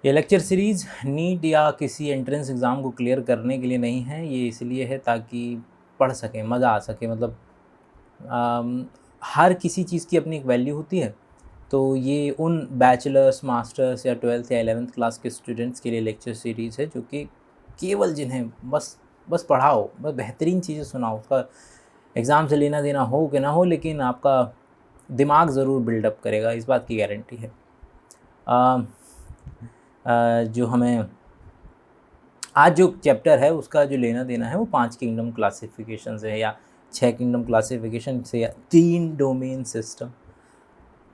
ये lecture series NEET या किसी एंट्रेंस एग्ज़ाम को क्लियर करने के लिए नहीं है, ये इसलिए है ताकि पढ़ सकें, मज़ा आ सके। मतलब अम, हर किसी चीज़ की अपनी एक वैल्यू होती है, तो ये उन बैचलर्स, मास्टर्स या 12th या 11th क्लास के स्टूडेंट्स के लिए लेक्चर सीरीज़ है, जो कि केवल जिन्हें बस बस पढ़ाओ, बस बेहतरीन चीज़ें सुनाओ। उसका एग्ज़ाम से लेना देना हो कि ना हो, लेकिन आपका दिमाग ज़रूर बिल्डअप करेगा, इस बात की गारंटी है। अ जो हमें आज जो चैप्टर है उसका जो लेना देना है वो 5 किंगडम क्लासिफिकेशन से है, या 6 किंगडम क्लासिफिकेशन से, या 3 डोमेन सिस्टम।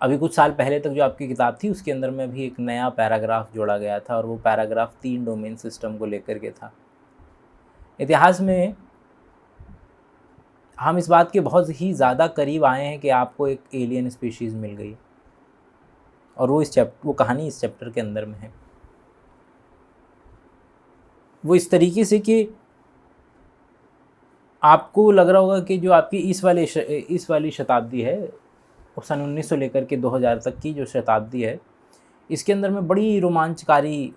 अभी कुछ साल पहले तक जो आपकी किताब थी उसके अंदर में भी एक नया पैराग्राफ जोड़ा गया था, और वो पैराग्राफ 3 डोमेन सिस्टम को लेकर के था। इतिहास में हम इस बात के बहुत ही ज़्यादा करीब आए हैं कि आपको एक एलियन स्पीशीज़ मिल गई, और वो कहानी इस चैप्टर के अंदर में है। वो इस तरीके से कि आपको लग रहा होगा कि जो आपकी इस वाली शताब्दी है, वो सन 1900 लेकर के 2000 तक की जो शताब्दी है, इसके अंदर में बड़ी रोमांचकारी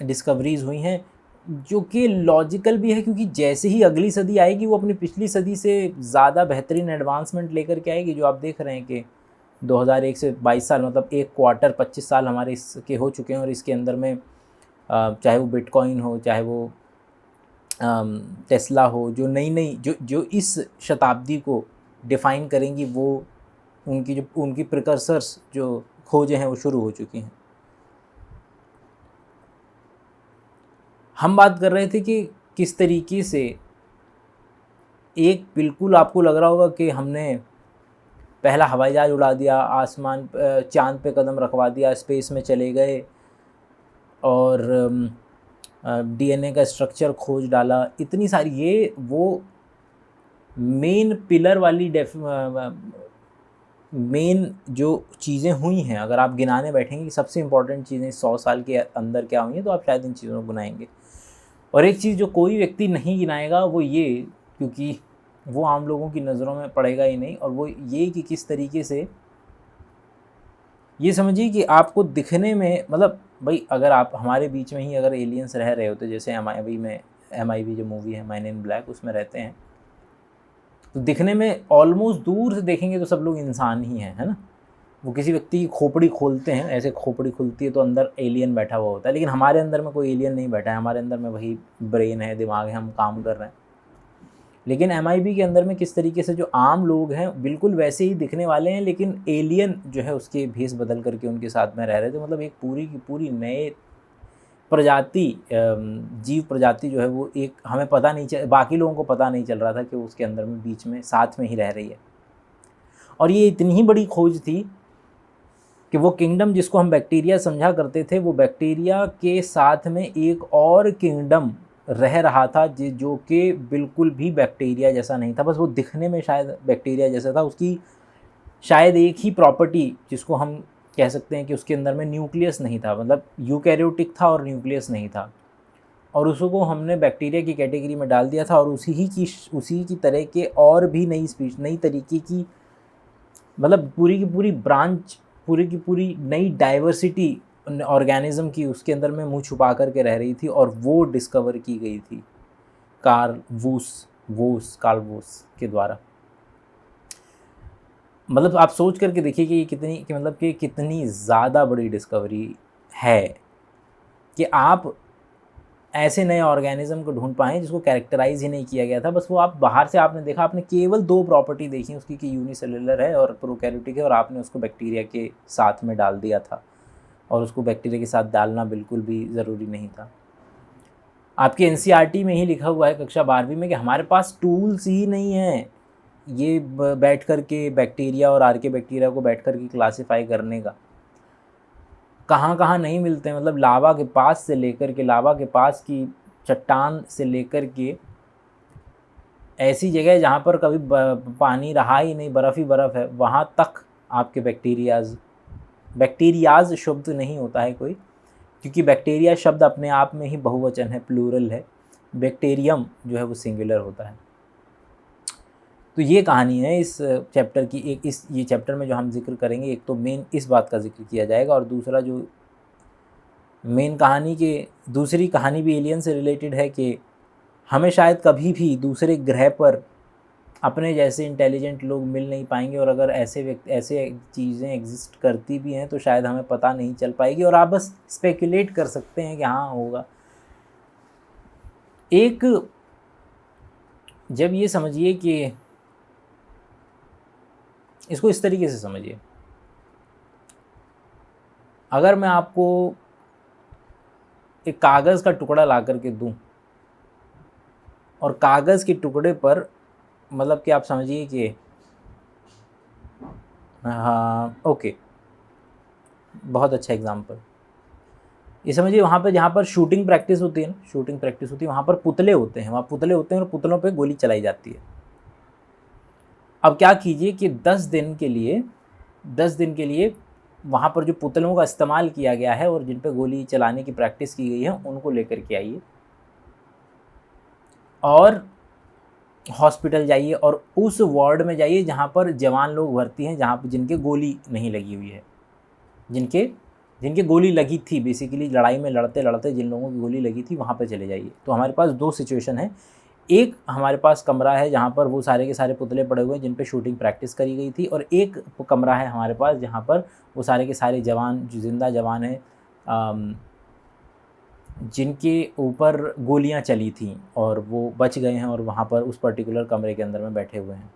डिस्कवरीज़ हुई हैं, जो कि लॉजिकल भी है, क्योंकि जैसे ही अगली सदी आएगी वो अपनी पिछली सदी से ज़्यादा बेहतरीन एडवांसमेंट लेकर के आएगी। जो आप देख रहे हैं कि 2001 से 22 साल, मतलब एक क्वार्टर 25 साल हमारे इसके हो चुके हैं, और इसके अंदर में चाहे वो बिटकॉइन हो, चाहे वो टेस्ला हो, जो नई जो जो इस शताब्दी को डिफ़ाइन करेंगी, वो उनकी प्रिकर्सर्स जो खोजें हैं वो शुरू हो चुकी हैं। हम बात कर रहे थे कि किस तरीके से एक बिल्कुल आपको लग रहा होगा कि हमने पहला हवाई जहाज़ उड़ा दिया, चाँद पे कदम रखवा दिया, स्पेस में चले गए, और डीएनए का स्ट्रक्चर खोज डाला, इतनी सारी ये वो मेन पिलर वाली मेन जो चीज़ें हुई हैं, अगर आप गिनाने बैठेंगे कि सबसे इम्पोर्टेंट चीज़ें 100 साल के अंदर क्या हुई हैं, तो आप शायद इन चीज़ों को गिनाएंगे। और एक चीज़ जो कोई व्यक्ति नहीं गिनाएगा वो ये, क्योंकि वो आम लोगों की नज़रों में पड़ेगा ही नहीं, और वो ये कि किस तरीके से, ये समझिए कि आपको दिखने में, मतलब भाई अगर आप हमारे बीच में ही अगर एलियंस रह रहे होते, जैसे MIB जो मूवी है मैन इन ब्लैक, उसमें रहते हैं, तो दिखने में ऑलमोस्ट दूर से देखेंगे तो सब लोग इंसान ही हैं, है ना। वो किसी व्यक्ति की खोपड़ी खोलते हैं, ऐसे खोपड़ी खुलती है तो अंदर एलियन बैठा हुआ होता है, लेकिन हमारे अंदर में कोई एलियन नहीं बैठा है, हमारे अंदर में वही ब्रेन है, दिमाग है, हम काम कर रहे हैं। लेकिन MIB के अंदर में किस तरीके से जो आम लोग हैं बिल्कुल वैसे ही दिखने वाले हैं, लेकिन एलियन जो है उसके भेष बदल करके उनके साथ में रह रहे थे। मतलब एक पूरी की पूरी नए प्रजाति, जीव प्रजाति जो है वो एक, हमें पता नहीं चल, बाकी लोगों को पता नहीं चल रहा था कि वो उसके अंदर में बीच में साथ में ही रह रही है। और ये इतनी ही बड़ी खोज थी कि वो किंगडम जिसको हम बैक्टीरिया समझा करते थे, वो बैक्टीरिया के साथ में एक और किंगडम रह रहा था जो कि बिल्कुल भी बैक्टीरिया जैसा नहीं था, बस वो दिखने में शायद बैक्टीरिया जैसा था। उसकी शायद एक ही प्रॉपर्टी जिसको हम कह सकते हैं कि उसके अंदर में न्यूक्लियस नहीं था, मतलब यूकैरियोटिक था और न्यूक्लियस नहीं था, और उसको हमने बैक्टीरिया की कैटेगरी में डाल दिया था। और उसी की तरह के और भी नई तरीके की, मतलब पूरी की पूरी ब्रांच, पूरी की पूरी नई डाइवर्सिटी ऑर्गेनिज्म की उसके अंदर में मुंह छुपा करके रह रही थी, और वो डिस्कवर की गई थी कार्ल वोस के द्वारा। मतलब आप सोच करके देखिए कि कितनी ज़्यादा बड़ी डिस्कवरी है कि आप ऐसे नए ऑर्गेनिज्म को ढूंढ पाएँ जिसको कैरेक्टराइज ही नहीं किया गया था। बस वो आप बाहर से आपने देखा, आपने केवल 2 प्रॉपर्टी देखी उसकी कि यूनिसेलुलर है और प्रोकैरियोटिक है, और आपने उसको बैक्टीरिया के साथ में डाल दिया था, और उसको बैक्टीरिया के साथ डालना बिल्कुल भी ज़रूरी नहीं था। आपके NCERT में ही लिखा हुआ है कक्षा 12वीं में कि हमारे पास टूल्स ही नहीं हैं ये बैठ कर के बैक्टीरिया और आर्के बैक्टीरिया को बैठ कर के क्लासीफाई करने का। कहाँ कहाँ नहीं मिलते हैं, मतलब लावा के पास की चट्टान से लेकर के ऐसी जगह जहाँ पर कभी पानी रहा ही नहीं, बर्फ़ ही बर्फ़ है, वहाँ तक आपके बैक्टीरियाज़ शब्द नहीं होता है कोई, क्योंकि बैक्टीरिया शब्द अपने आप में ही बहुवचन है, प्लूरल है। बैक्टीरियम जो है वो सिंगुलर होता है। तो ये कहानी है इस चैप्टर की। ये चैप्टर में जो हम जिक्र करेंगे, एक तो मेन इस बात का जिक्र किया जाएगा, और दूसरा जो मेन कहानी के दूसरी कहानी भी एलियन से रिलेटेड है कि हमें शायद कभी भी दूसरे ग्रह पर अपने जैसे इंटेलिजेंट लोग मिल नहीं पाएंगे, और अगर ऐसे चीज़ें एग्जिस्ट करती भी हैं तो शायद हमें पता नहीं चल पाएगी, और आप बस स्पेकुलेट कर सकते हैं कि हाँ होगा। एक जब ये समझिए कि इसको इस तरीके से समझिए, अगर मैं आपको एक कागज़ का टुकड़ा ला कर के दूँ और कागज़ के टुकड़े पर मतलब कि आप समझिए कि हाँ ओके, बहुत अच्छा एग्जांपल, ये समझिए वहाँ पे जहाँ पर शूटिंग प्रैक्टिस होती है ना, शूटिंग प्रैक्टिस होती है, वहाँ पर पुतले होते हैं, वहाँ पुतले होते हैं और पुतलों पे गोली चलाई जाती है। अब क्या कीजिए कि 10 दिन के लिए वहाँ पर जो पुतलों का इस्तेमाल किया गया है और जिन पे गोली चलाने की प्रैक्टिस की गई है उनको लेकर के आइए और हॉस्पिटल जाइए और उस वार्ड में जाइए जहाँ पर जवान लोग भर्ती हैं, जहाँ पर जिनके गोली नहीं लगी हुई है, जिनके गोली लगी थी, बेसिकली लड़ाई में लड़ते लड़ते जिन लोगों की गोली लगी थी वहाँ पे चले जाइए। तो हमारे पास 2 सिचुएशन है, एक हमारे पास कमरा है जहाँ पर वो सारे के सारे पुतले पड़े हुए हैं जिन पे शूटिंग प्रैक्टिस करी गई थी, और एक कमरा है हमारे पास जहाँ पर वो सारे के सारे जवान जो ज़िंदा जवान हैं जिनके ऊपर गोलियाँ चली थीं और वो बच गए हैं और वहाँ पर उस पर्टिकुलर कमरे के अंदर में बैठे हुए हैं।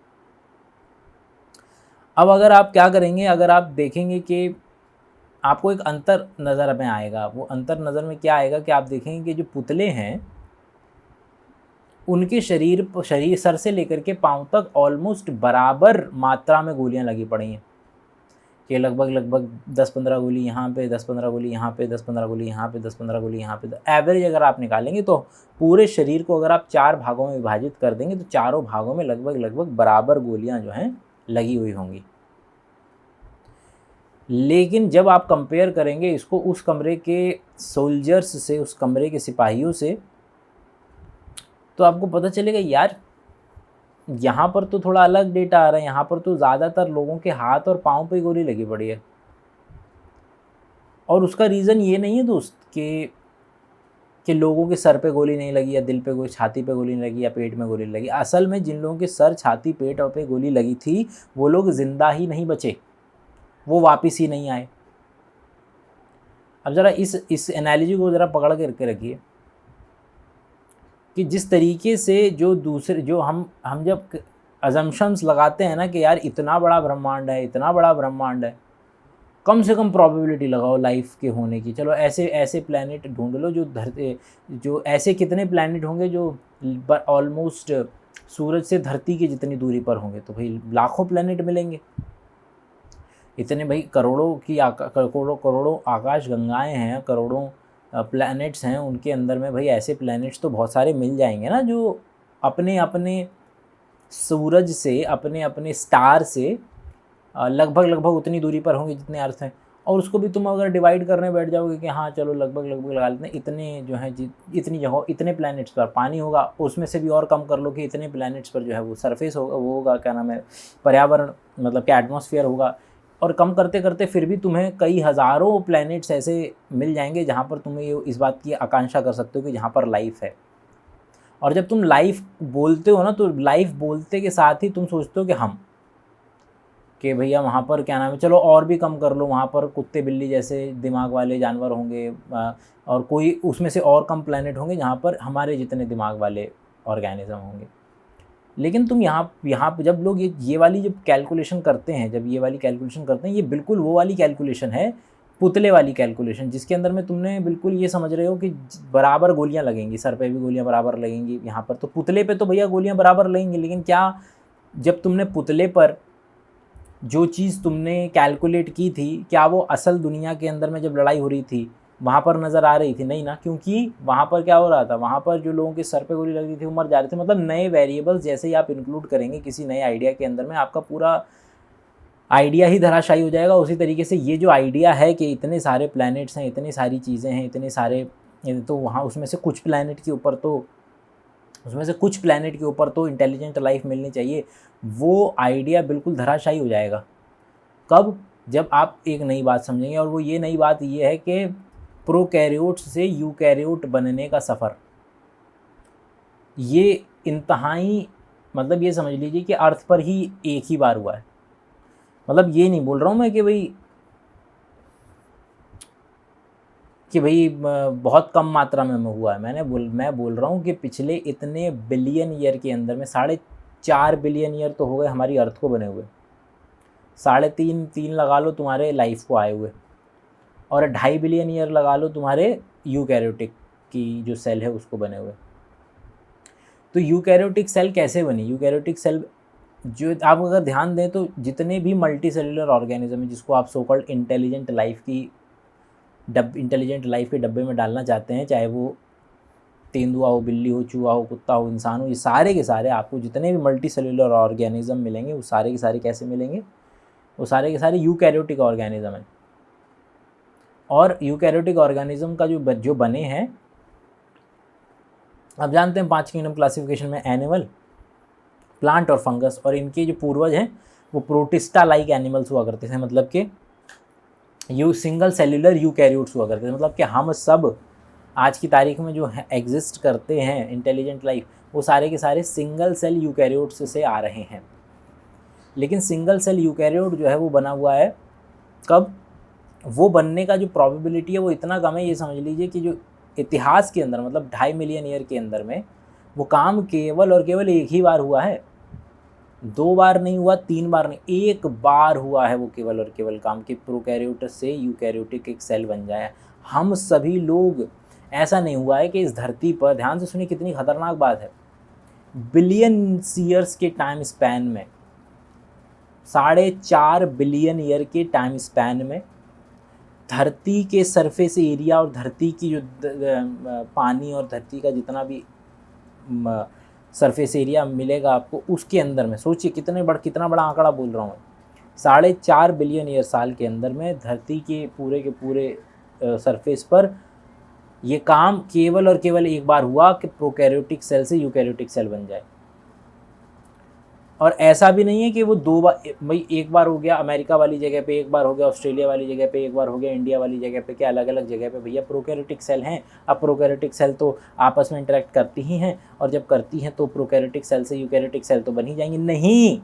अब अगर आप क्या करेंगे, अगर आप देखेंगे कि आपको एक अंतर नज़र में आएगा, वो अंतर नज़र में क्या आएगा कि आप देखेंगे कि जो पुतले हैं उनके शरीर सर से लेकर के पाँव तक ऑलमोस्ट बराबर मात्रा में गोलियां लगी पड़ी हैं, कि लगभग 10-15 गोली यहाँ पे, 10-15 गोली यहाँ पे, 10-15 गोली यहाँ पे, 10-15 गोली यहाँ पे। एवरेज अगर आप निकालेंगे तो पूरे शरीर को अगर आप 4 भागों में विभाजित कर देंगे तो चारों भागों में लगभग बराबर गोलियां जो हैं लगी हुई होंगी। लेकिन जब आप कंपेयर करेंगे इसको उस कमरे के सोल्जर्स से, उस कमरे के सिपाहियों से, तो आपको पता चलेगा यार यहाँ पर तो थोड़ा अलग डेटा आ रहा है, यहाँ पर तो ज़्यादातर लोगों के हाथ और पाँव पे गोली लगी पड़ी है। और उसका रीज़न ये नहीं है दोस्त कि लोगों के सर पे गोली नहीं लगी या दिल पे गोली, छाती पे गोली नहीं लगी या पेट में गोली लगी। असल में जिन लोगों के सर, छाती, पेट और पे गोली लगी थी वो लोग ज़िंदा ही नहीं बचे, वो वापस ही नहीं आए। अब ज़रा इस एनालॉजी को ज़रा पकड़ के रखिए कि जिस तरीके से जो हम जब अजम्पशंस लगाते हैं ना कि यार इतना बड़ा ब्रह्मांड है, इतना बड़ा ब्रह्मांड है, कम से कम प्रोबेबिलिटी लगाओ लाइफ के होने की। चलो ऐसे प्लैनेट ढूंढ लो जो ऐसे कितने प्लैनेट होंगे जो ऑलमोस्ट सूरज से धरती की जितनी दूरी पर होंगे, तो भाई लाखों प्लैनेट मिलेंगे। इतने भाई करोड़ों आकाश गंगाएं हैं, करोड़ों प्लैनेट्स हैं, उनके अंदर में भाई ऐसे प्लैनेट्स तो बहुत सारे मिल जाएंगे ना जो अपने अपने सूरज से, अपने अपने स्टार से लगभग उतनी दूरी पर होंगे जितने अर्थ हैं। और उसको भी तुम अगर डिवाइड करने बैठ जाओगे कि हाँ चलो लगभग लगा लेते हैं, इतने जो हैं इतनी जगह, इतने प्लैनेट्स पर पानी होगा, उसमें से भी और कम कर लो कि इतने प्लैनेट्स पर जो है वो सरफेस होगा, वो होगा क्या नाम है, पर्यावरण, मतलब कि एटमॉस्फेयर होगा। और कम करते करते फिर भी तुम्हें कई हज़ारों प्लैनेट्स ऐसे मिल जाएंगे जहाँ पर तुम्हें ये इस बात की आकांक्षा कर सकते हो कि जहाँ पर लाइफ है। और जब तुम लाइफ बोलते हो ना, तो लाइफ बोलते के साथ ही तुम सोचते हो कि भैया वहाँ पर क्या नाम है, चलो और भी कम कर लो, वहाँ पर कुत्ते बिल्ली जैसे दिमाग वाले जानवर होंगे और कोई उसमें से और कम प्लैनेट होंगे जहाँ पर हमारे जितने दिमाग वाले ऑर्गेनिज्म होंगे। लेकिन तुम यहाँ जब लोग ये वाली जब कैलकुलेशन करते हैं, ये बिल्कुल वो वाली कैलकुलेशन है, पुतले वाली कैलकुलेशन, जिसके अंदर में तुमने बिल्कुल ये समझ रहे हो कि बराबर गोलियां लगेंगी, सर पे भी गोलियां बराबर लगेंगी, यहाँ पर तो पुतले पे तो भैया गोलियां बराबर लगेंगी। लेकिन क्या जब तुमने पुतले पर जो चीज़ तुमने कैलकुलेट की थी, क्या वो असल दुनिया के अंदर में जब लड़ाई हो रही थी वहाँ पर नज़र आ रही थी? नहीं ना, क्योंकि वहाँ पर क्या हो रहा था, वहाँ पर जो लोगों के सर पे गोली लग रही थी वो मर जा रहे थे। मतलब नए वेरिएबल्स जैसे ही आप इंक्लूड करेंगे किसी नए आइडिया के अंदर में, आपका पूरा आइडिया ही धराशायी हो जाएगा। उसी तरीके से ये जो आइडिया है कि इतने सारे प्लैनेट्स हैं, इतनी सारी चीज़ें हैं, इतने सारे, तो वहाँ उसमें से कुछ प्लैनेट के ऊपर तो इंटेलिजेंट लाइफ मिलनी चाहिए, वो आइडिया बिल्कुल धराशायी हो जाएगा। कब? जब आप एक नई बात समझेंगे, और वो ये नई बात ये है कि प्रोकैरियोट से यूकैरियोट बनने का सफ़र, ये इंतहाई मतलब ये समझ लीजिए कि अर्थ पर ही एक ही बार हुआ है। मतलब ये नहीं बोल रहा हूँ मैं कि भाई बहुत कम मात्रा में हुआ है। मैं बोल रहा हूँ कि पिछले इतने बिलियन ईयर के अंदर में 4.5 बिलियन ईयर तो हो गए हमारी अर्थ को बने हुए, 3.5 लगा लो तुम्हारे लाइफ को आए हुए, और 2.5 बिलियन ईयर लगा लो तुम्हारे यूकैरियोटिक की जो सेल है उसको बने हुए। तो यूकैरियोटिक सेल कैसे बनी? यूकैरियोटिक सेल जो आप अगर ध्यान दें तो जितने भी मल्टी सेलुलर ऑर्गेनिज्म है जिसको आप सो कॉल्ड इंटेलिजेंट लाइफ के डब्बे में डालना चाहते हैं, चाहे वो तेंदुआ हो, बिल्ली हो, चूहा हो, कुत्ता हो, इंसान हो, ये सारे के सारे आपको जितने भी मल्टी सेलुलर ऑर्गेनिज्म मिलेंगे वो सारे के सारे कैसे मिलेंगे? वो सारे के सारे यूकैरियोटिक ऑर्गेनिज्म हैं। और यूकैरियोटिक ऑर्गेनिज्म का जो बने हैं, आप जानते हैं 5 किंगडम क्लासिफिकेशन में एनिमल, प्लांट और फंगस, और इनके जो पूर्वज हैं वो प्रोटिस्टा लाइक एनिमल्स हुआ करते थे, मतलब कि सिंगल सेल्यूलर यूकैरियोट्स हुआ करते थे। मतलब कि हम सब आज की तारीख में जो एग्जिस्ट करते हैं इंटेलिजेंट लाइफ, वो सारे के सारे सिंगल सेल यूकैरियोट्स से आ रहे हैं। लेकिन सिंगल सेल यूकैरियोट जो है वो बना हुआ है कब? वो बनने का जो प्रोबेबिलिटी है वो इतना कम है, ये समझ लीजिए कि जो इतिहास के अंदर मतलब 2.5 मिलियन ईयर के अंदर में वो काम केवल और केवल एक ही बार हुआ है। 2 बार नहीं हुआ, 3 बार नहीं, 1 बार हुआ है वो केवल और केवल काम कि प्रोकैरियोट से यूकैरियोटिक एक सेल बन जाए। हम सभी लोग, ऐसा नहीं हुआ है कि इस धरती पर, ध्यान से सुनिए कितनी खतरनाक बात है, बिलियन ईयर्स के टाइम स्पैन में, 4.5 बिलियन ईयर के टाइम स्पैन में धरती के सरफेस एरिया और धरती की जो पानी और धरती का जितना भी सरफेस एरिया मिलेगा आपको, उसके अंदर में सोचिए कितना बड़ा आंकड़ा बोल रहा हूँ मैं। 4.5 बिलियन ईयर साल के अंदर में धरती के पूरे सरफेस पर ये काम केवल और केवल एक बार हुआ कि प्रोकैरियोटिक सेल से यूकैरियोटिक सेल बन जाए। और ऐसा भी नहीं है कि वो 2 बार, भाई एक बार हो गया अमेरिका वाली जगह पे, एक बार हो गया ऑस्ट्रेलिया वाली जगह पे, एक बार हो गया इंडिया वाली जगह पे, क्या अलग अलग जगह पे? भैया प्रोकैरियोटिक सेल हैं। अब प्रोकैरियोटिक सेल तो आपस में इंटरेक्ट करती ही हैं, और जब करती हैं तो प्रोकैरियोटिक सेल से यूकैरियोटिक सेल तो बन ही जाएंगे। नहीं,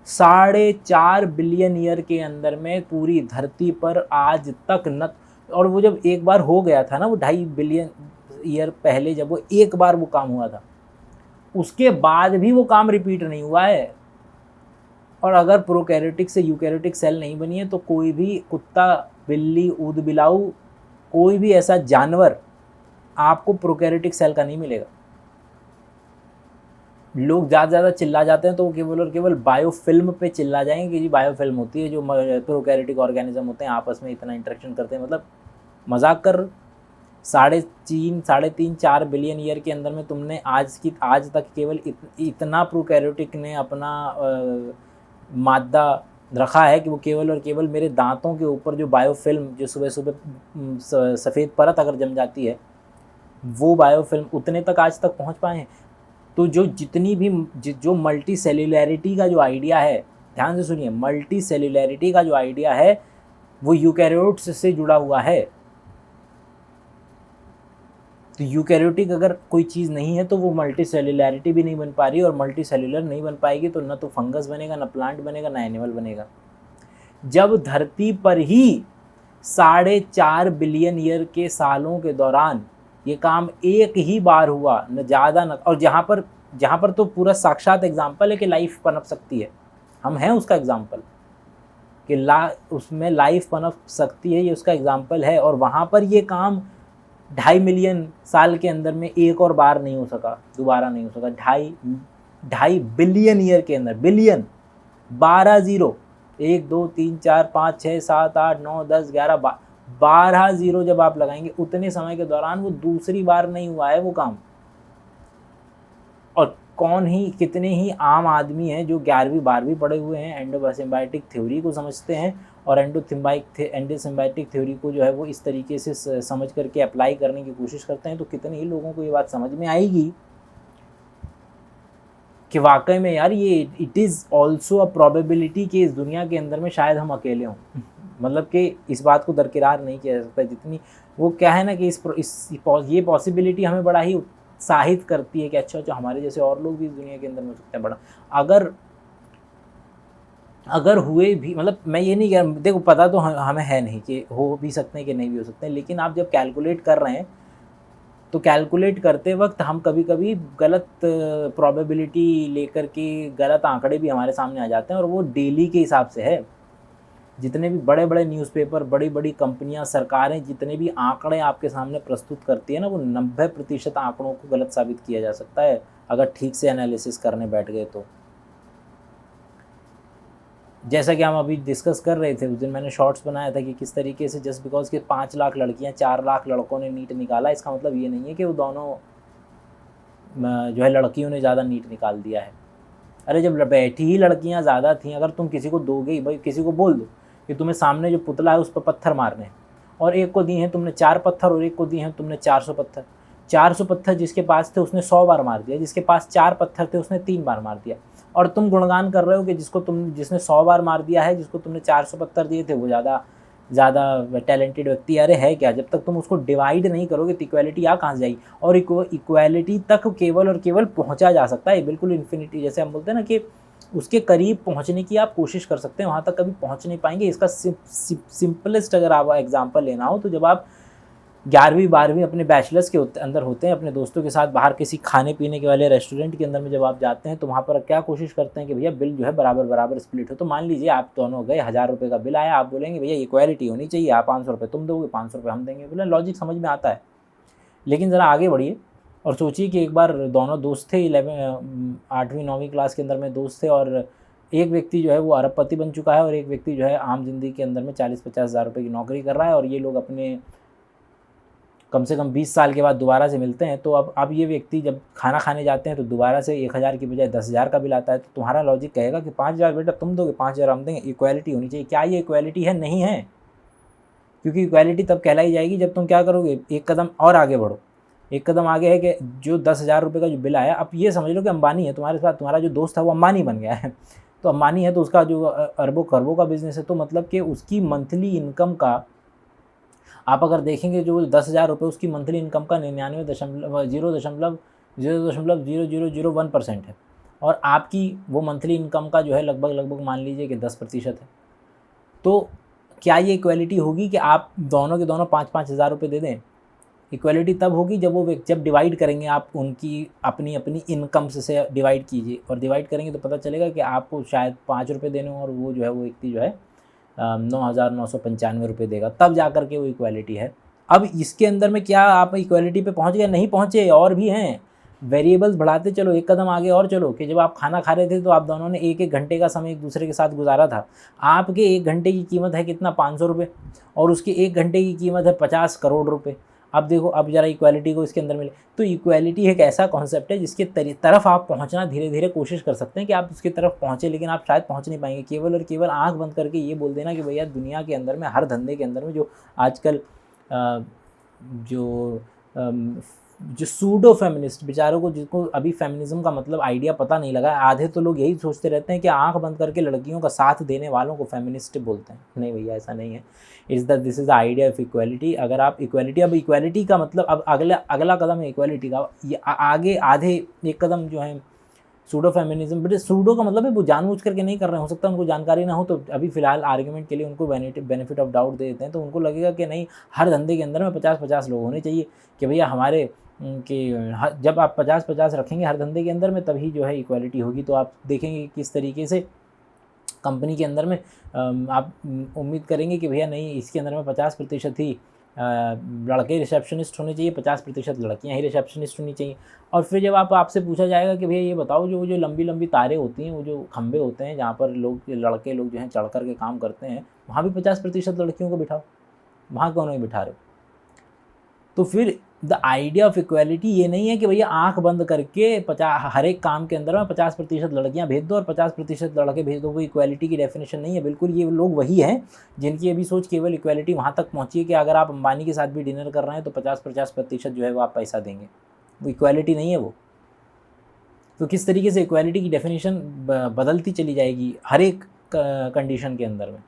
4.5 बिलियन ईयर के अंदर में पूरी धरती पर आज तक न, और वो जब एक बार हो गया था ना, वो 2.5 बिलियन ईयर पहले जब वो एक बार वो काम हुआ था, उसके बाद भी वो काम रिपीट नहीं हुआ है। और अगर प्रोकैरियोटिक से यूकैरियोटिक सेल नहीं बनी है तो कोई भी कुत्ता, बिल्ली, ऊदबिलाऊ, कोई भी ऐसा जानवर आपको प्रोकैरियोटिक सेल का नहीं मिलेगा। लोग ज़्यादा चिल्ला जाते हैं तो वो केवल और केवल बायोफिल्म पे चिल्ला जाएंगे कि जी बायोफिल्म होती है, जो प्रोकैरियोटिक ऑर्गेनिज्म होते हैं आपस में इतना इंटरेक्शन करते हैं। मतलब मजाक कर, 3.5-4 बिलियन ईयर के अंदर में तुमने आज तक केवल इतना प्रोकैरियोटिक ने अपना मादा रखा है कि वो केवल और केवल मेरे दांतों के ऊपर जो बायोफिल्म, जो सुबह सुबह सफ़ेद परत अगर जम जाती है, वो बायोफिल्म उतने तक आज तक पहुंच पाए हैं। तो जो मल्टी सेल्युलैरिटी का जो आइडिया है, ध्यान से सुनिए, मल्टी सेल्युलैरिटी का जो आइडिया है वो यूकैरियोट्स से जुड़ा हुआ है। तो यूकैरियोटिक अगर कोई चीज़ नहीं है तो वो मल्टी सेल्युलैरिटी भी नहीं बन पा रही, और मल्टी सेल्युलर नहीं बन पाएगी तो न तो फंगस बनेगा, न प्लांट बनेगा, न एनिमल बनेगा। जब धरती पर ही 4.5 बिलियन ईयर के सालों के दौरान ये काम एक ही बार हुआ, न ज़्यादा न, और जहाँ पर तो पूरा साक्षात एग्जाम्पल है कि लाइफ पनप सकती है, हम हैं उसका एग्जाम्पल कि उसमें लाइफ पनप सकती है, ये उसका एग्जाम्पल है। और वहाँ पर ये काम 2.5 मिलियन साल के अंदर में एक और बार नहीं हो सका, दोबारा नहीं हो सका। 2.5 बिलियन ईयर के अंदर, बिलियन 12 जीरो, 1 2 3 4 5 6 7 8 9 10 11 12 जीरो जब आप लगाएंगे उतने समय के दौरान वो दूसरी बार नहीं हुआ है वो काम। और कितने ही आम आदमी हैं जो 11वीं 12वीं पढ़े हुए हैं, एंडोसिम्बायोटिक थ्योरी को समझते हैं, और एंडोसिम्बायोटिक थ्योरी को जो है वो इस तरीके से समझ करके अप्लाई करने की कोशिश करते हैं। तो कितने ही लोगों को ये बात समझ में आएगी कि वाकई में यार ये it is also a probability कि इस दुनिया के अंदर में शायद हम अकेले हों। मतलब कि इस बात को दरकिरार नहीं किया जा सकता। जितनी वो क्या है ना कि ये पॉसिबिलिटी हमें बड़ा ही उत्साहित करती है कि अच्छा अच्छा हमारे जैसे और लोग भी इस दुनिया के अंदर हो सकते हैं। बड़ा अगर हुए भी, मतलब मैं ये नहीं कह रहा, देखो पता तो हमें है नहीं कि हो भी सकते हैं कि नहीं भी हो सकते हैं, लेकिन आप जब कैलकुलेट कर रहे हैं तो कैलकुलेट करते वक्त हम कभी कभी गलत प्रोबेबिलिटी लेकर के गलत आंकड़े भी हमारे सामने आ जाते हैं, और वो डेली के हिसाब से है। जितने भी बड़े बड़े न्यूज़पेपर, बड़ी बड़ी कंपनियां, सरकारें जितने भी आंकड़े आपके सामने प्रस्तुत करती है ना, वो 90% आंकड़ों को गलत साबित किया जा सकता है अगर ठीक से एनालिसिस करने बैठ गए तो। जैसा कि हम अभी डिस्कस कर रहे थे, उस दिन मैंने शॉर्ट्स बनाया था कि किस तरीके से जस्ट बिकॉज कि 5 लाख लड़कियां, 4 लाख लड़कों ने नीट निकाला, इसका मतलब ये नहीं है कि वो दोनों जो है लड़कियों ने ज़्यादा नीट निकाल दिया है। अरे जब बैठी ही लड़कियां ज़्यादा थीं, अगर तुम किसी को दोगे ही, भाई किसी को बोल दो कि तुम्हें सामने जो पुतला है उस पर पत्थर मारने हैं, और एक को दिए हैं तुमने 4 पत्थर और एक को दिए हैं तुमने 400 पत्थर। 400 पत्थर जिसके पास थे उसने 100 बार मार दिया, जिसके पास 4 पत्थर थे उसने 3 बार मार दिया। और तुम गुणगान कर रहे हो कि जिसने 100 बार मार दिया है, जिसको तुमने 400 पत्थर दिए थे, वो ज़्यादा टैलेंटेड व्यक्ति। अरे है क्या, जब तक तुम उसको डिवाइड नहीं करोगे तो इक्वालिटी आ कहाँ से जाएगी। और इक्वालिटी तक केवल और केवल पहुँचा जा सकता है, बिल्कुल इन्फिनिटी, जैसे हम बोलते हैं ना कि उसके करीब पहुँचने की आप कोशिश कर सकते हैं, वहाँ तक कभी पहुँच नहीं पाएंगे। इसका सिंपलेस्ट अगर आप एग्जाम्पल लेना हो तो जब आप 11वीं 12वीं अपने बैचलर्स के अंदर होते हैं, अपने दोस्तों के साथ बाहर किसी खाने पीने के वाले रेस्टोरेंट के अंदर में जब आप जाते हैं, तो वहाँ पर क्या कोशिश करते हैं कि भैया बिल जो है बराबर बराबर स्प्लिट हो। तो मान लीजिए आप दोनों गए, 1000 रुपये का बिल आया, आप बोलेंगे भैया इक्वालिटी होनी चाहिए, आप 500 रुपये तुम दोगे, 500 रुपये हम देंगे। बोले लॉजिक समझ में आता है, लेकिन ज़रा आगे बढ़िए और सोचिए कि एक बार दोनों दोस्त थे, 8वीं 9वीं क्लास के अंदर में दोस्त थे, और एक व्यक्ति जो है वो अरबपति बन चुका है और एक व्यक्ति जो है आम जिंदगी के अंदर में 40-50 हज़ार रुपये की नौकरी कर रहा है, और ये लोग अपने कम से कम 20 साल के बाद दोबारा से मिलते हैं। तो अब ये व्यक्ति जब खाना खाने जाते हैं तो दोबारा से 1000 की बजाय 10,000 का बिल आता है। तो तुम्हारा लॉजिक कहेगा कि 5,000 बेटा तुम दोगे, 5,000 हम देंगे, इक्वालिटी होनी चाहिए। क्या ये इक्वालिटी है? नहीं है, क्योंकि इक्वालिटी तब कहलाई जाएगी जब तुम क्या करोगे, एक कदम और आगे बढ़ो। एक कदम आगे है कि जो 10,000 रुपये का जो बिल आया, अब ये समझ लो कि अंबानी है तुम्हारे साथ, तुम्हारा जो दोस्त है वो अंबानी बन गया है। तो अंबानी है तो उसका जो अरबों खरबों का बिजनेस है, तो मतलब कि उसकी मंथली इनकम का आप अगर देखेंगे, जो 10,000 रुपये उसकी मंथली इनकम का 99.0000001% है, और आपकी वो मंथली इनकम का जो है लगभग मान लीजिए कि 10% है। तो क्या ये इक्वालिटी होगी कि आप दोनों के दोनों 5-5 हज़ार रुपये दे दें? इक्वालिटी तब होगी जब डिवाइड करेंगे, आप उनकी अपनी अपनी इनकम से डिवाइड कीजिए, और डिवाइड करेंगे तो पता चलेगा कि आपको शायद 5 रुपये देने और वो जो है वो व्यक्ति जो है 9,995 रुपये देगा, तब जा कर के वो इक्वालिटी है। अब इसके अंदर में क्या आप इक्वालिटी पे पहुंच गए? नहीं पहुंचे, और भी हैं वेरिएबल्स। बढ़ाते चलो, एक कदम आगे और चलो, कि जब आप खाना खा रहे थे तो आप दोनों ने 1-1 घंटे का समय एक दूसरे के साथ गुजारा था। आपके 1 घंटे की कीमत है कितना? 500 रुपये, और उसके 1 घंटे की कीमत है 50 करोड़ रुपये। अब देखो, अब जरा इक्वालिटी को इसके अंदर मिले। तो इक्वालिटी एक ऐसा कॉन्सेप्ट है जिसके तरफ आप पहुंचना धीरे धीरे कोशिश कर सकते हैं कि आप उसकी तरफ पहुंचे, लेकिन आप शायद पहुंच नहीं पाएंगे। केवल और केवल आंख बंद करके ये बोल देना कि भैया दुनिया के अंदर में, हर धंधे के अंदर में जो आजकल जो सूडो फेमिनिस्ट बेचारों को, जिनको अभी फेमिनिज्म का मतलब आइडिया पता नहीं लगा, आधे तो लोग यही सोचते रहते हैं कि आंख बंद करके लड़कियों का साथ देने वालों को फेमिनिस्ट बोलते हैं। नहीं भैया, ऐसा नहीं है। This is the idea of equality. अगर आप इक्वालिटी, अब इक्वालिटी का मतलब, अब अगला कदम है इक्वालिटी का, ये आगे आधे एक कदम जो है सूडो फेमिनिज्म। बट सूडो का मतलब है वो जानबूझ करके नहीं कर रहे हैं, हो सकता है उनको जानकारी ना हो, तो अभी फिलहाल आर्ग्यूमेंट के लिए उनको बेनिफिट ऑफ डाउट दे देते हैं। तो उनको लगेगा कि नहीं, हर धंधे के अंदर में 50-50 लोग होने चाहिए, कि भैया हमारे कि जब आप 50-50 रखेंगे हर धंधे के अंदर में, तभी जो है इक्वालिटी होगी। तो आप देखेंगे किस तरीके से कंपनी के अंदर में आप उम्मीद करेंगे कि भैया नहीं, इसके अंदर में 50% ही लड़के रिसेप्शनिस्ट होने चाहिए, 50% लड़कियां ही रिसेप्शनिस्ट होनी चाहिए। और फिर जब आपसे पूछा जाएगा कि भैया ये बताओ, जो लंबी लंबी तारें होती हैं, वो जो खंभे होते हैं जहाँ पर लड़के लोग जो हैं चढ़ कर के काम करते हैं, वहाँ भी 50% लड़कियों को बिठाओ, वहाँ क्यों नहीं बिठा रहे? तो फिर द आइडिया ऑफ इक्वालिटी ये नहीं है कि भैया आंख बंद करके हर एक काम के अंदर में 50% लड़कियां भेज दो और 50% लड़के भेज दो। वो इक्वालिटी की डेफिनेशन नहीं है बिल्कुल। ये लोग वही हैं जिनकी अभी सोच केवल इक्वालिटी वहाँ तक पहुँची है कि अगर आप अंबानी के साथ भी डिनर कर रहे हैं तो 50-50% जो है वो आप पैसा देंगे। वो इक्वालिटी नहीं है वो। तो किस तरीके से इक्वालिटी की डेफिनेशन बदलती चली जाएगी हर एक कंडीशन के अंदर में।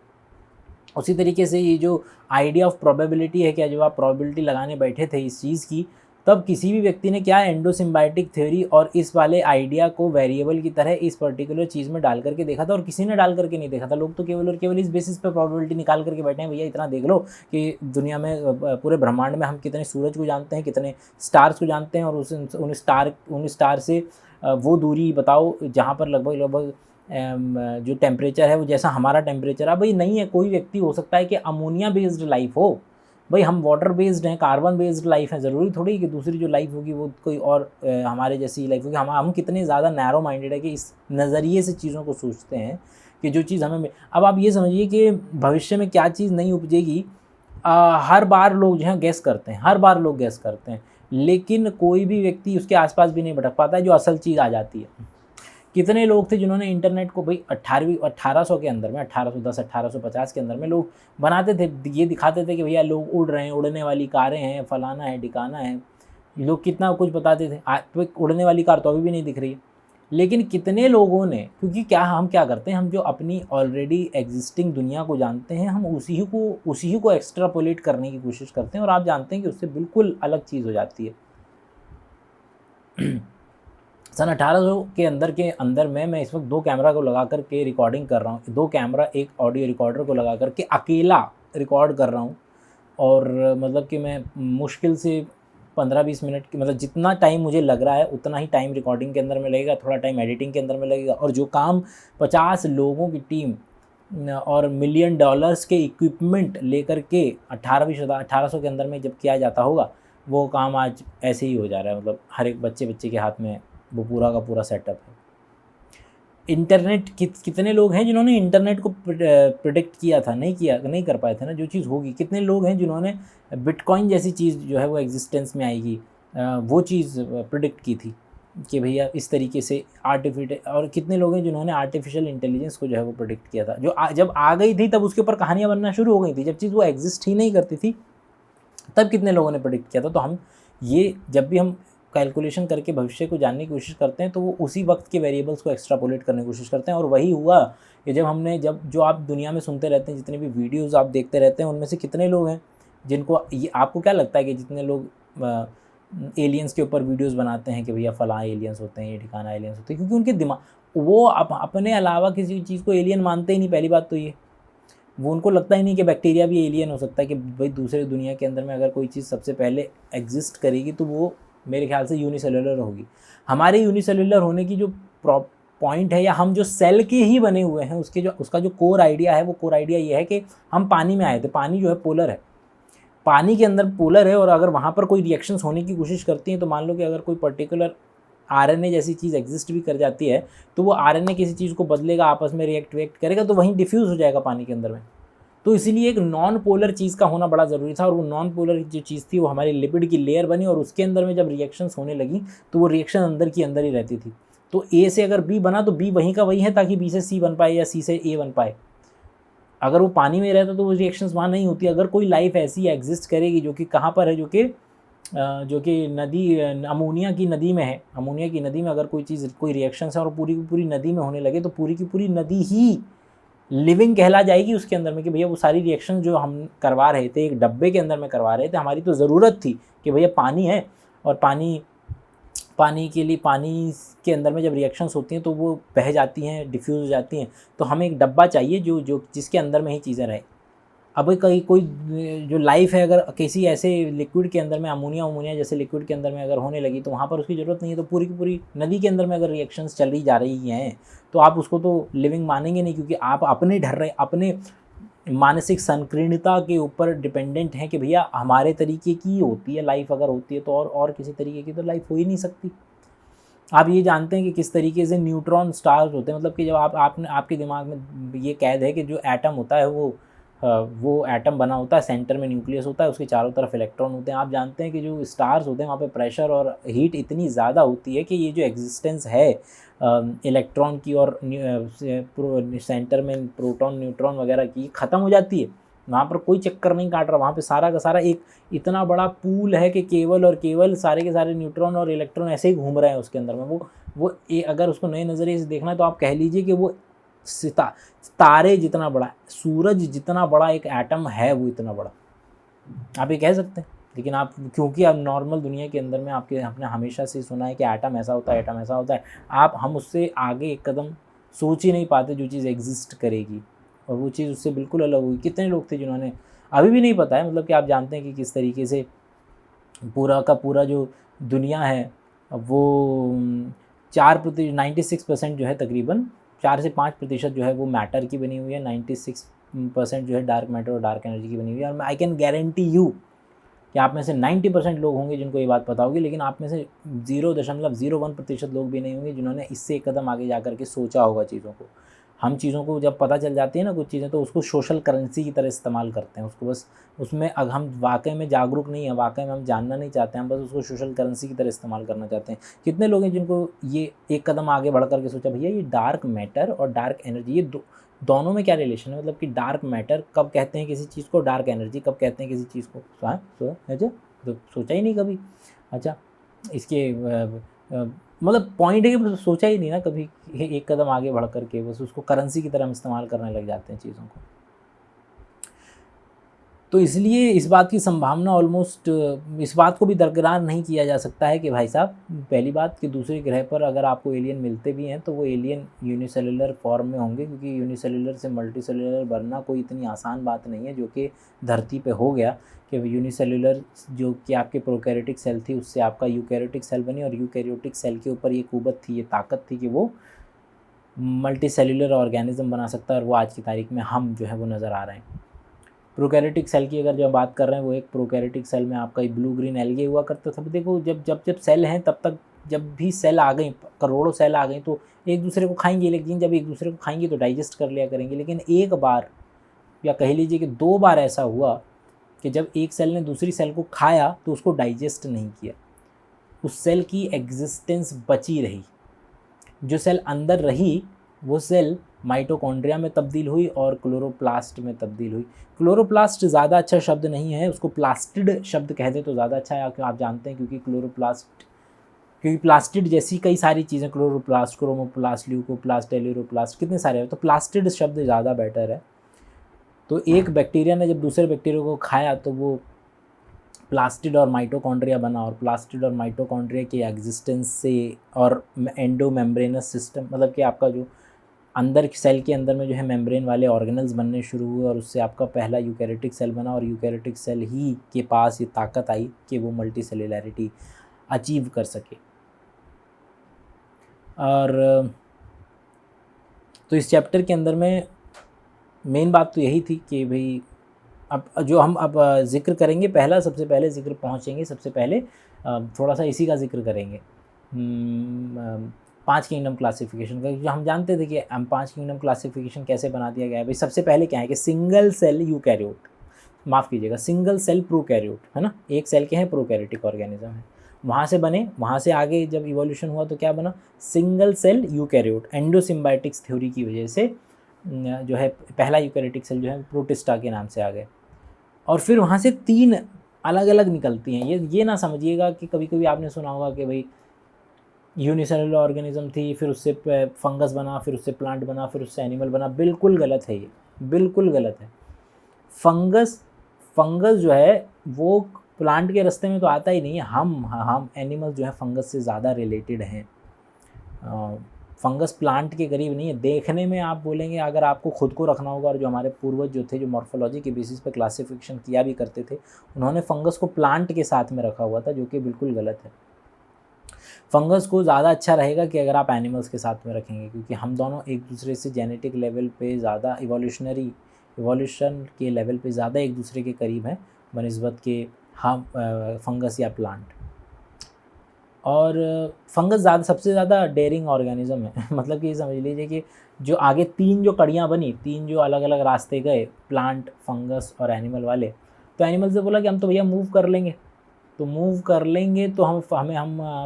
उसी तरीके से ये जो आइडिया ऑफ प्रोबेबिलिटी है, क्या जब आप प्रोबेबिलिटी लगाने बैठे थे इस चीज़ की, तब किसी भी व्यक्ति ने क्या एंडोसिम्बायोटिक थ्योरी और इस वाले आइडिया को वेरिएबल की तरह इस पर्टिकुलर चीज़ में डाल करके देखा था, और किसी ने डाल करके नहीं देखा था। लोग तो केवल और केवल इस बेसिस पे प्रोबेबिलिटी निकाल करके बैठे हैं, भैया इतना देख लो कि दुनिया में पूरे ब्रह्मांड में हम कितने सूरज को जानते हैं, कितने स्टार्स को जानते हैं, और उन स्टार से वो दूरी बताओ जहाँ पर लगभग लगभग जो टेम्परेचर है वो जैसा हमारा टेम्परेचर है। भाई नहीं है, कोई व्यक्ति हो सकता है कि अमोनिया बेस्ड लाइफ हो, भाई हम वाटर बेस्ड हैं, कार्बन बेस्ड लाइफ है, ज़रूरी थोड़ी कि दूसरी जो लाइफ होगी वो कोई और हमारे जैसी लाइफ होगी। हम कितने ज़्यादा नैरो माइंडेड है कि इस नज़रिए से चीज़ों को सोचते हैं कि जो चीज़ हमें। अब आप ये समझिए कि भविष्य में क्या चीज़ नहीं उपजेगी, हर बार लोग जो हैं गैस करते हैं, हर बार लोग गैस करते हैं, लेकिन कोई भी व्यक्ति उसके आसपास भी नहीं भटक पाता है जो असल चीज़ आ जाती है। कितने लोग थे जिन्होंने इंटरनेट को भाई 1800 के अंदर में, 1810 1850 के अंदर में लोग बनाते थे, ये दिखाते थे कि भैया लोग उड़ रहे हैं, उड़ने वाली कारें हैं, फलाना है ढिकाना है, लोग कितना कुछ बताते थे। आज तो उड़ने वाली कार तो अभी भी नहीं दिख रही है। लेकिन कितने लोगों ने, क्योंकि क्या हम क्या करते हैं, हम जो अपनी ऑलरेडी एग्जिस्टिंग दुनिया को जानते हैं, हम उसी को एक्स्ट्रापोलेट करने की कोशिश करते हैं, और आप जानते हैं कि उससे बिल्कुल अलग चीज़ हो जाती है। सन 1800 के अंदर में मैं इस वक्त 2 कैमरा को लगा कर के रिकॉर्डिंग कर रहा हूँ। 2 कैमरा, एक ऑडियो रिकॉर्डर को लगा कर के अकेला रिकॉर्ड कर रहा हूँ, और मतलब कि मैं मुश्किल से 15-20 मिनट की, मतलब जितना टाइम मुझे लग रहा है उतना ही टाइम रिकॉर्डिंग के अंदर में लगेगा, थोड़ा टाइम एडिटिंग के अंदर में लगेगा, और जो काम 50 लोगों की टीम और $1 मिलियन के इक्विपमेंट लेकर के 1800 के अंदर में जब किया जाता होगा, वो काम आज ऐसे ही हो जा रहा है। मतलब हर एक बच्चे के हाथ में वो पूरा का पूरा सेटअप है। इंटरनेट कितने लोग हैं जिन्होंने इंटरनेट को प्रिडिक्ट किया था, नहीं कर पाए थे ना जो चीज़ होगी। कितने लोग हैं जिन्होंने बिटकॉइन जैसी चीज़ जो है वो एग्जिस्टेंस में आएगी, वो चीज़ प्रिडिक्ट की थी कि भैया इस तरीके से और कितने लोग हैं जिन्होंने आर्टिफिशियल इंटेलिजेंस को जो है वो प्रिडिक्ट किया था, जो जब आ गई थी तब उसके ऊपर कहानियाँ बनना शुरू हो गई थी। जब चीज़ वो एग्जिस्ट ही नहीं करती थी तब कितने लोगों ने प्रिडिक्ट किया था। तो हम ये जब भी हम कैलकुलेशन करके भविष्य को जानने की कोशिश करते हैं तो वो उसी वक्त के वेरिएबल्स को एक्स्ट्रापोलेट करने की कोशिश करते हैं। और वही हुआ कि जब जो आप दुनिया में सुनते रहते हैं, जितने भी वीडियोज़ आप देखते रहते हैं, उनमें से कितने लोग हैं जिनको ये, आपको क्या लगता है कि जितने लोग एलियंस के ऊपर वीडियोज़ बनाते हैं कि भैया फलां एलियंस होते हैं, ये ठिकाना एलियंस होते हैं, क्योंकि उनके दिमाग वो अपने अलावा किसी चीज़ को एलियन मानते ही नहीं। पहली बात तो ये, वो उनको लगता ही नहीं कि बैक्टीरिया भी एलियन हो सकता है, कि भाई दूसरे दुनिया के अंदर में अगर कोई चीज़ सबसे पहले एग्जिस्ट करेगी तो वो मेरे ख्याल से यूनिसेलुलर होगी। हमारे यूनिसेलुलर होने की जो पॉइंट है, या हम जो सेल के ही बने हुए हैं, उसका जो कोर आइडिया है, वो कोर आइडिया ये है कि हम पानी में आए थे। पानी जो है पोलर है, पानी के अंदर पोलर है, और अगर वहाँ पर कोई रिएक्शंस होने की कोशिश करती हैं तो मान लो कि अगर कोई पर्टिकुलर आरएनए जैसी चीज़ एग्जिस्ट भी कर जाती है तो वो आरएनए किसी चीज़ को बदलेगा, आपस में रिएक्ट करेगा, तो वहीं डिफ्यूज़ हो जाएगा पानी के अंदर में। तो इसीलिए एक नॉन पोलर चीज़ का होना बड़ा ज़रूरी था, और वो नॉन पोलर जो चीज़ थी वो हमारी लिपिड की लेयर बनी, और उसके अंदर में जब रिएक्शंस होने लगी तो वो रिएक्शन अंदर की अंदर ही रहती थी। तो ए से अगर बी बना तो बी वहीं का वही है, ताकि बी से सी बन पाए या सी से ए बन पाए। अगर वो पानी में रहता तो वो रिएक्शंस वहाँ नहीं होती। अगर कोई लाइफ ऐसी एग्जिस्ट करेगी जो कि कहाँ पर है, जो कि नदी, अमोनिया की नदी में है, अमोनिया की नदी में अगर कोई चीज़, कोई रिएक्शंस है और पूरी की पूरी नदी में होने लगे, तो पूरी की पूरी नदी ही लिविंग कहला जाएगी उसके अंदर में, कि भैया वो सारी रिएक्शन जो हम करवा रहे थे, एक डब्बे के अंदर में करवा रहे थे, हमारी तो ज़रूरत थी कि भैया पानी है, और पानी के अंदर में जब रिएक्शंस होती हैं तो वो बह जाती हैं, डिफ्यूज़ हो जाती हैं, तो हमें एक डब्बा चाहिए जो जिसके अंदर में ही चीज़ें रहें। अब कोई जो लाइफ है, अगर किसी ऐसे लिक्विड के अंदर में अमोनिया जैसे लिक्विड के अंदर में अगर होने लगी, तो वहाँ पर उसकी ज़रूरत नहीं है। तो पूरी की पूरी नदी के अंदर में अगर रिएक्शंस चल रही जा रही हैं तो आप उसको तो लिविंग मानेंगे नहीं, क्योंकि आप अपने मानसिक संकीर्णता के ऊपर डिपेंडेंट हैं कि भैया हमारे तरीके की होती है लाइफ, अगर होती है तो और किसी तरीके की तो लाइफ हो ही नहीं सकती। आप ये जानते हैं कि किस तरीके से न्यूट्रॉन स्टार्स होते हैं, मतलब कि जब आपके दिमाग में ये कैद है कि जो एटम होता है वो एटम बना होता है, सेंटर में न्यूक्लियस होता है, उसके चारों तरफ इलेक्ट्रॉन होते हैं। आप जानते हैं कि जो स्टार्स होते हैं वहाँ पे प्रेशर और हीट इतनी ज़्यादा होती है कि ये जो एग्जिस्टेंस है इलेक्ट्रॉन की और सेंटर में प्रोटॉन न्यूट्रॉन वगैरह की, ख़त्म हो जाती है। वहाँ पर कोई चक्कर नहीं काट रहा, वहाँ पे सारा का सारा एक इतना बड़ा पूल है कि केवल और केवल सारे के सारे न्यूट्रॉन और इलेक्ट्रॉन ऐसे ही घूम रहे हैं उसके अंदर में। अगर उसको नए नज़रिए से देखना है तो आप कह लीजिए कि वो तारे जितना बड़ा, सूरज जितना बड़ा एक एटम है वो इतना बड़ा, आप ये कह सकते हैं। लेकिन आप, क्योंकि आप नॉर्मल दुनिया के अंदर में आपने हमेशा से सुना है कि एटम ऐसा होता है, एटम ऐसा होता है, हम उससे आगे एक कदम सोच ही नहीं पाते जो चीज़ एग्जिस्ट करेगी, और वो चीज़ उससे बिल्कुल अलग हुई। कितने लोग थे जिन्होंने, अभी भी नहीं पता है, मतलब कि आप जानते हैं कि किस तरीके से पूरा का पूरा जो दुनिया है वो 96% जो है, तकरीबन 4 से 5% जो है वो मैटर की बनी हुई है, 96% जो है डार्क मैटर और डार्क एनर्जी की बनी हुई है। और आई कैन गारंटी यू कि आप में से 90% लोग होंगे जिनको ये बात पता होगी, लेकिन आप में से 0.01% लोग भी नहीं होंगे जिन्होंने इससे एक कदम आगे जा कर के सोचा होगा चीज़ों को। हम चीज़ों को जब पता चल जाती है ना कुछ चीज़ें, तो उसको सोशल करेंसी की तरह इस्तेमाल करते हैं उसको, बस उसमें अगर हम वाकई में जागरूक नहीं है, वाकई में हम जानना नहीं चाहते हैं, हम बस उसको सोशल करेंसी की तरह इस्तेमाल करना चाहते हैं। कितने लोग हैं जिनको ये एक कदम आगे बढ़ कर के सोचा, भैया ये डार्क मैटर और डार्क एनर्जी, ये दोनों में क्या रिलेशन है, मतलब कि डार्क मैटर कब कहते हैं किसी चीज़ को, डार्क एनर्जी कब कहते हैं किसी चीज़ को। अच्छा, तो सोचा ही नहीं कभी। अच्छा, इसके मतलब पॉइंट है कि सोचा ही नहीं ना कभी, एक कदम आगे बढ़ कर के बस उसको करेंसी की तरह हम इस्तेमाल करने लग जाते हैं चीज़ों को। तो इसलिए इस बात की संभावना ऑलमोस्ट, इस बात को भी दरकिरार नहीं किया जा सकता है कि भाई साहब, पहली बात कि दूसरे ग्रह पर अगर आपको एलियन मिलते भी हैं तो वो एलियन यूनिसेलुलर फॉर्म में होंगे, क्योंकि यूनिसेलुलर से मल्टीसेलुलर बनना कोई इतनी आसान बात नहीं है, जो कि धरती पे हो गया कि यूनिसेलुलर जो कि आपके प्रोकैरियोटिक सेल थी उससे आपका यूकैरियोटिक सेल बनी, और यूकैरियोटिक सेल के ऊपर ये कुव्वत थी, ये ताकत थी कि वो मल्टी सेलुलर ऑर्गेनिज्म बना सकता है, और वो आज की तारीख में हम जो है वो नज़र आ रहे हैं। प्रोकैरियोटिक सेल की अगर जो बात कर रहे हैं, वो एक प्रोकैरियोटिक सेल में आपका ब्लू ग्रीन एल्गे हुआ करता था। देखो जब जब जब सेल हैं तब तक, जब भी सेल आ गई, करोड़ों सेल आ गई, तो एक दूसरे को खाएंगे, लेकिन जब एक दूसरे को खाएंगे तो डाइजेस्ट कर लिया करेंगे। लेकिन एक बार, या कह लीजिए कि 2 बार ऐसा हुआ कि जब एक सेल ने दूसरी सेल को खाया तो उसको डाइजेस्ट नहीं किया, उस सेल की एग्जिस्टेंस बची रही। जो सेल अंदर रही वो सेल माइटोकॉन्ड्रिया में तब्दील हुई और क्लोरोप्लास्ट में तब्दील हुई। क्लोरोप्लास्ट ज़्यादा अच्छा शब्द नहीं है, उसको प्लास्टिड शब्द कह दे तो ज़्यादा अच्छा है, आप जानते हैं, क्योंकि प्लास्टिड जैसी कई सारी चीज़ें, क्लोरोप्लास्ट, क्रोमोप्लास्ट, ल्यूकोप्लास्ट, टेलोरोप्लास्ट, कितने सारे हैं, तो प्लास्टिड शब्द ज़्यादा बेटर है। तो एक बैक्टीरिया ने जब दूसरे बैक्टीरिया को खाया तो वो प्लास्टिड और माइटोकॉन्ड्रिया बना, और प्लास्टिड और माइटोकॉन्ड्रिया के एग्जिस्टेंस से और एंडोमेम्ब्रेनस सिस्टम, मतलब कि आपका जो अंदर सेल के अंदर में जो है मेम्ब्रेन वाले ऑर्गेनल्स बनने शुरू हुए, और उससे आपका पहला यूकैरियोटिक सेल बना, और यूकैरियोटिक सेल ही के पास ये ताकत आई कि वो मल्टी सेलुलैरिटी अचीव कर सके। और तो इस चैप्टर के अंदर में मेन बात तो यही थी कि भाई अब जो हम अब जिक्र करेंगे, सबसे पहले जिक्र पहुँचेंगे, सबसे पहले थोड़ा सा इसी का जिक्र करेंगे, 5 किंगडम क्लासिफिकेशन का। जो हम जानते थे कि हम 5 किंगडम क्लासिफिकेशन कैसे बना दिया गया है भाई। सबसे पहले क्या है कि सिंगल सेल यूकैरियोट, माफ़ कीजिएगा, सिंगल सेल प्रोकैरियोट, है ना, एक सेल के हैं प्रोकैरियोटिक ऑर्गेनिज्म है, वहाँ से बने, वहाँ से आगे जब इवोल्यूशन हुआ तो क्या बना, सिंगल सेल यूकैरियोट। एंडोसिम्बायोटिक्स थ्योरी की वजह से जो है पहला यूकैरियोटिक सेल जो है प्रोटिस्टा के नाम से आ गए, और फिर वहाँ से 3 अलग अलग निकलती हैं। ये ना समझिएगा कि कभी कभी आपने सुना होगा कि भाई यूनिसेलुलर ऑर्गेनिज्म थी, फिर उससे फंगस बना, फिर उससे प्लांट बना, फिर उससे एनिमल बना। बिल्कुल गलत है, ये बिल्कुल गलत है। फंगस जो है वो प्लांट के रास्ते में तो आता ही नहीं है। हम एनिमल्स जो है फंगस से ज़्यादा रिलेटेड हैं। फंगस प्लांट के करीब नहीं है। देखने में आप बोलेंगे, अगर आपको खुद को रखना होगा, और जो हमारे पूर्वज जो थे, जो मॉर्फोलॉजी के बेसिस पे क्लासिफिकेशन किया भी करते थे, उन्होंने फंगस को प्लांट के साथ में रखा हुआ था, जो कि बिल्कुल गलत है। फंगस को ज़्यादा अच्छा रहेगा कि अगर आप एनिमल्स के साथ में रखेंगे, क्योंकि हम दोनों एक दूसरे से जेनेटिक लेवल पे ज़्यादा, इवोल्यूशन के लेवल पे ज़्यादा एक दूसरे के करीब हैं बनिस्बत के हम फंगस या प्लांट। और फंगस सबसे ज़्यादा डेयरिंग ऑर्गेनिज्म है। मतलब कि ये समझ लीजिए कि जो आगे 3 जो कड़ियाँ बनी, 3 जो अलग अलग रास्ते गए, प्लांट, फंगस और एनिमल वाले, तो एनिमल से बोला कि हम तो भैया मूव कर लेंगे, तो मूव कर लेंगे तो हम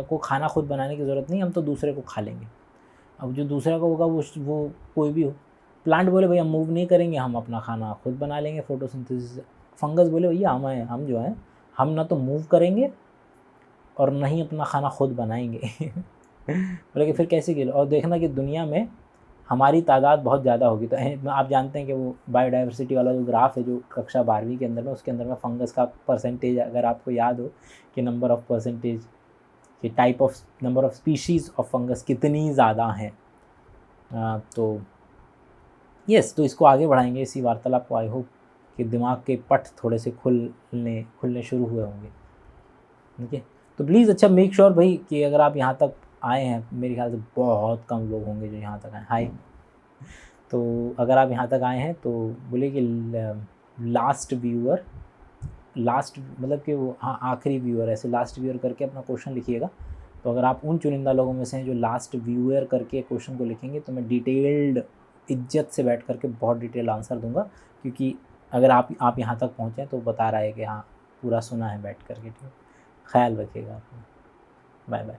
को खाना खुद बनाने की ज़रूरत नहीं, हम तो दूसरे को खा लेंगे। अब जो दूसरा को होगा वो कोई भी हो। प्लांट बोले भैया मूव नहीं करेंगे, हम अपना खाना खुद बना लेंगे फोटोसिंथेसिस से। फंगस बोले भैया हम जो हैं, हम ना तो मूव करेंगे और नहीं अपना खाना खुद बनाएंगे। बोले कि फिर कैसे खेलो। और देखना कि दुनिया में हमारी तादाद बहुत ज़्यादा होगी। तो आप जानते हैं कि वो बायोडाइवर्सिटी वाला जो ग्राफ है जो कक्षा 12वीं के अंदर में, उसके अंदर में फंगस का परसेंटेज अगर आपको याद हो कि नंबर ऑफ परसेंटेज कि type of number of species of fungus कितनी ज़्यादा हैं। तो यस, तो इसको आगे बढ़ाएंगे इसी वार्तालाप को। आई होप कि दिमाग के पट थोड़े से खुलने शुरू हुए होंगे। ठीक है, तो प्लीज़ अच्छा मेक श्योर भाई कि अगर आप यहाँ तक आए हैं, मेरे ख्याल से बहुत कम लोग होंगे जो यहाँ तक आए। हाय, तो अगर आप यहाँ तक आए हैं तो बोले कि लास्ट व्यूअर, लास्ट मतलब कि वो हाँ आखिरी व्यूअर, ऐसे लास्ट व्यूअर करके अपना क्वेश्चन लिखिएगा। तो अगर आप उन चुनिंदा लोगों में से हैं जो लास्ट व्यूअर करके क्वेश्चन को लिखेंगे तो मैं डिटेल्ड इज्जत से बैठ करके बहुत डिटेल आंसर दूंगा, क्योंकि अगर आप यहाँ तक पहुँचे तो बता रहा है कि हाँ पूरा सुना है बैठ करके। ठीक है, ख्याल रखिएगा अपना। Bye bye.